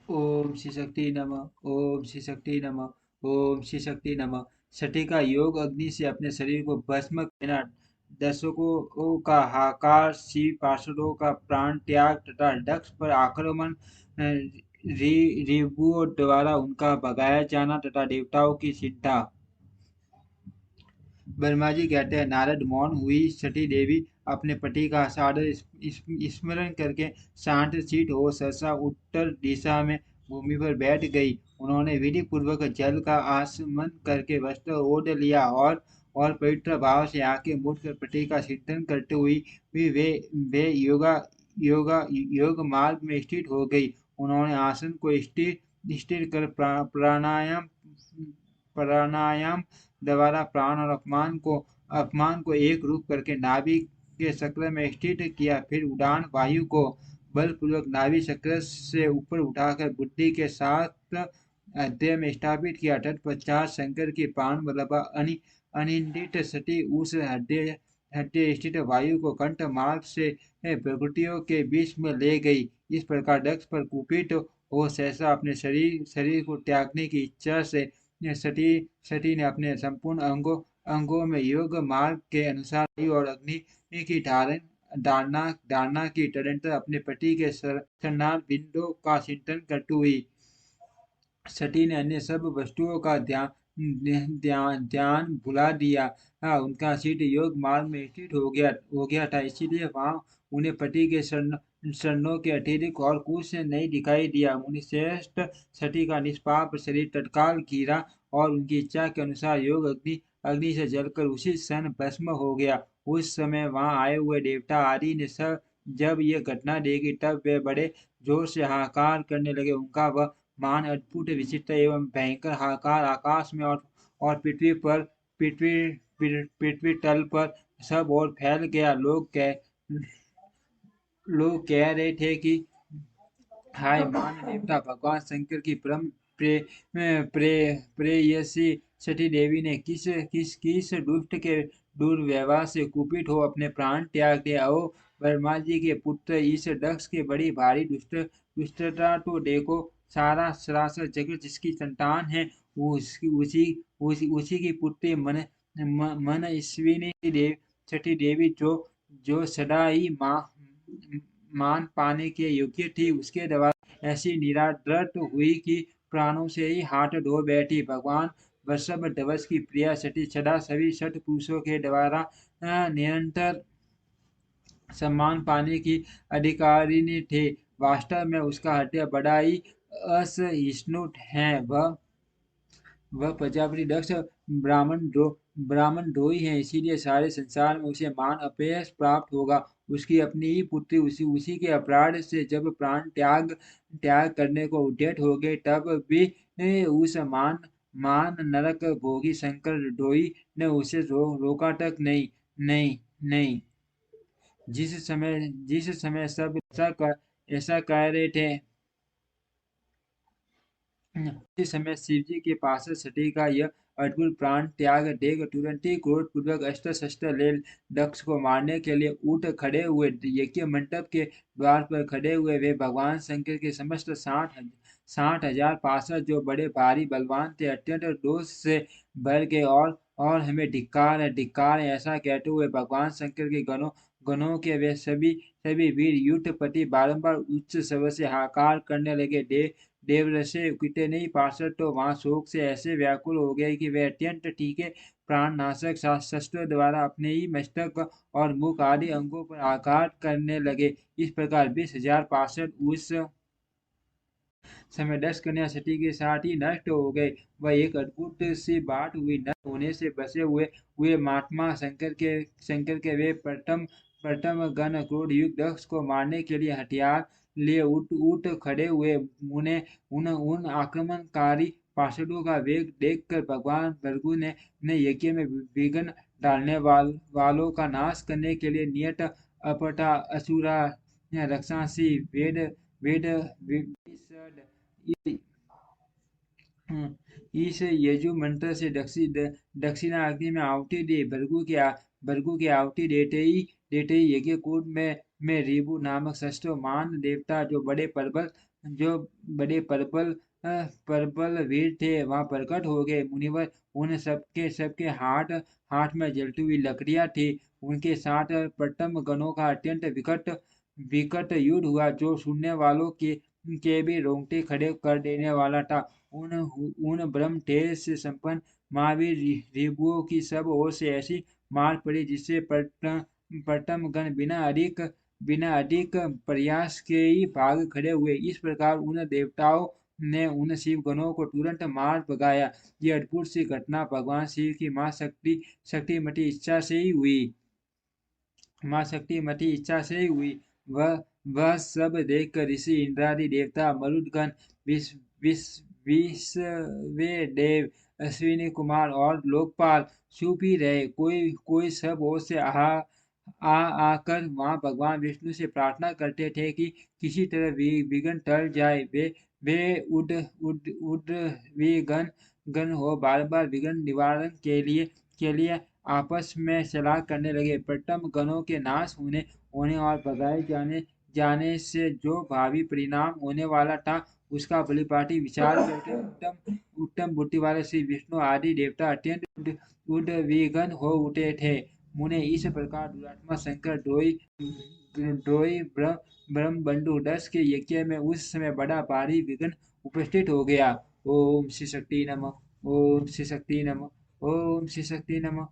ओम श्री शक्ति नमः। ओम श्री शक्ति नमः। ओम श्री शक्ति नमः। छठी का योग अग्नि से अपने शरीर को भस्म देना, दर्शकों का हाहाकार, शिव पार्षदों का प्राण त्याग तथा दक्ष पर आक्रमण, रिपुओं द्वारा उनका भगाया जाना तथा देवताओं की चिंता। ब्रह्मा जी कहते हैं, नारद मौन हुई सती देवी अपने पति का सादर स्मरण करके शांत चित हो सहसा उत्तर दिशा में भूमि पर बैठ गई। उन्होंने विधि पूर्वक जल का आचमन करके वस्त्र ओढ़ लिया और पवित्र भाव से आंखें मूंदकर पति का चिंतन करते हुए भी वे योग मार्ग में स्थित हो गई। उन्होंने आसन को स्थिर कर प्राणायाम प्राणायाम द्वारा प्राण और अपमान को एक रूप करके नाभि के चक्र में स्थित किया। फिर उड़ान वायु को बलपूर्वक नाभि चक्र से ऊपर उठाकर बुद्धि के साथ हृदय में स्थापित किया। तत्पश्चात शंकर की प्राण वल्लभा अनिंदित सती उस हृदय स्थित वायु को कंठ मार्ग से प्रकृतियों के बीच में ले गई। इस प्रकार दक्ष पर कुपित हो सहसा अपने शरीर को त्यागने की इच्छा से सती सती ने अपने संपूर्ण अंगों में योग मार्ग के अनुसार वायु और अग्नि की धारणा की। तदंतर अपने पति के शरणार्थ बिंदु का चिंतन करते हुई सती ने अन्य सब वस्तुओं का ध्यान भुला दिया। उनका चित्त योग मार्ग में स्थित हो गया था, इसीलिए वहां उन्हें पति के शरणों के अतिरिक्त और कुछ नहीं दिखाई दिया। मुनिश्रेष्ठ सती का निष्पाप शरीर तत्काल गिरा और उनकी इच्छा के अनुसार योग अग्नि से जलकर उसी क्षण भस्म हो गया। उस समय वहां आए हुए देवता आदि ने सब जब ये घटना देखी तब वे बड़े जोर से हाहाकार करने लगे। उनका वह मान अद्भुत विचित्र एवं भयंकर हाहाकार आकाश में और पृथ्वी तल पर सब ओर फैल गया। लोग कह रहे थे कि हाय मान देवता भगवान शंकर की परम प्रेयसी सती देवी ने किस दुष्ट के दुर्व्यवहार से कुपित हो अपने प्राण त्याग दिया। ओ ब्रह्मा जी के पुत्र इस दक्ष की बड़ी भारी दुष्टता तो देखो। सारा सरासर जगत जिसकी संतान है वो उसी की पुत्री मनस्विनी देव छठी देवी जो सदा ही मान पाने के योग्य थी, उसके द्वारा ऐसी निरादृत हुई कि प्राणों से ही हाथ धो बैठी। भगवान वृषभ ध्वज की प्रिया सती सदा सभी सत पुरुषों के द्वारा निरंतर सम्मान पाने की अधिकारिणी थे। वास्तव में उसका हृदय बड़ा ही असहिष्णु है। वह प्रजापति दक्ष ब्राह्मण द्रोही है, इसीलिए सारे संसार में उसे मान अपयश प्राप्त होगा। उसकी अपनी ही पुत्री उसी के अपराध से जब प्राण त्याग करने को उद्यत हो गए, तब भी उस मान नरक भोगी शंकर द्रोही ने उसे रोका तक नहीं। नहीं नहीं जिस समय सब ऐसा कह रहे थे, उसी समय शिव जी के पार्षद सती का यह अद्भुत प्राण त्याग देख तुरंत ही क्रोध पूर्वक अस्त्र शस्त्र ले दक्ष को मारने के लिए उठ खड़े हुए। यज्ञ मंडप के द्वार पर खड़े हुए वे भगवान शंकर के समस्त 60,000 पार्षद, जो बड़े भारी बलवान थे, अत्यंत दोष से भर गए और हमें धिक्कार है ऐसा कहते हुए भगवान शंकर के गणों के वे सभी वीर युद्धपति बारंबार उच्च स्वर से हाहाकार करने लगे। देवऋषि कितने ही पार्षद तो वहां शोक से ऐसे व्याकुल हो गए कि वे अत्यंत तीखे प्राणनाशक शस्त्रों द्वारा अपने ही मस्तक और मुख आदि अंगों पर आघात करने लगे। इस प्रकार 20,000 पार्षद उस समय 10 कन्या सती के साथ ही नष्ट हो गए। वह एक अद्भुत सी बात हुई। नष्ट होने से बचे हुए महात्मा शंकर के वे प्रथम गण क्रोध युक्त दक्ष को मारने के लिए हथियार लिए उठ खड़े हुए। उन्हें उन आक्रमणकारी पार्षदों का वेग देखकर भगवान भृगु ने यज्ञ में विघ्न डालने वालों का नाश करने के लिए नियत अपटा असुरा रक्षांसी वेद वेद विशद इस यजु मंत्र से दक्षिणा अग्नि में आहुति दी। भृगु की आहुति देते ही यज्ञ कूट में रिबु नामक षष्ठ मान देवता, जो बड़े प्रबल जो बड़े प्रबल वीर थे वहां प्रकट हो गए। मुनिवर उन सबके हाथ हाथ में जलती हुई लकड़ियां थी। उनके साथ पट्टम गणों का अत्यंत विकट विकट युद्ध हुआ, जो सुनने वालों के भी रोंगटे खड़े कर देने वाला था। उन उन ब्रह्म तेज से संपन्न महावीर रिपुओं की सब ओर से ऐसी मार पड़ी, जिससे पट्टम गण बिना अधिक प्रयास के ही भाग खड़े हुए। इस प्रकार उन देवताओं ने उन शिव गणों को तुरंत मार भगाया। ये अद्भुत सी घटना भगवान शिव की शक्तिमती इच्छा से ही हुई। माँ शक्तिमती इच्छा से ही हुई। वह वह सब देखकर ऋषि इंद्रादि देवता मरुदगण विश्व विश्व विश्वे देव अश्विनी कुमार और लोकपाल चुप ही रहे। कोई कोई सब ओर से आ आकर वहां भगवान विष्णु से प्रार्थना करते थे कि किसी तरह विघ्न टल जाए। वे उड विघ्न गण हो बार बार विघ्न निवारण के लिए आपस में सलाह करने लगे। पट्टम गणों के नाश होने और भगाए जाने जाने से जो भावी परिणाम होने वाला था, उसका भलीभांति विचार करके उत्तम उत्तम बुद्धि वाले श्री विष्णु आदि देवता अत्यंत उद्विग्न हो उठे थे। मुने इस प्रकार दुरात्मा शंकर ड्रोई ब्रह्म बंधु दस के यज्ञ में उस समय बड़ा भारी विघ्न उपस्थित हो गया। ओम श्री शक्ति नमः। ओम श्री शक्ति नमः। ओम श्री शक्ति नमः।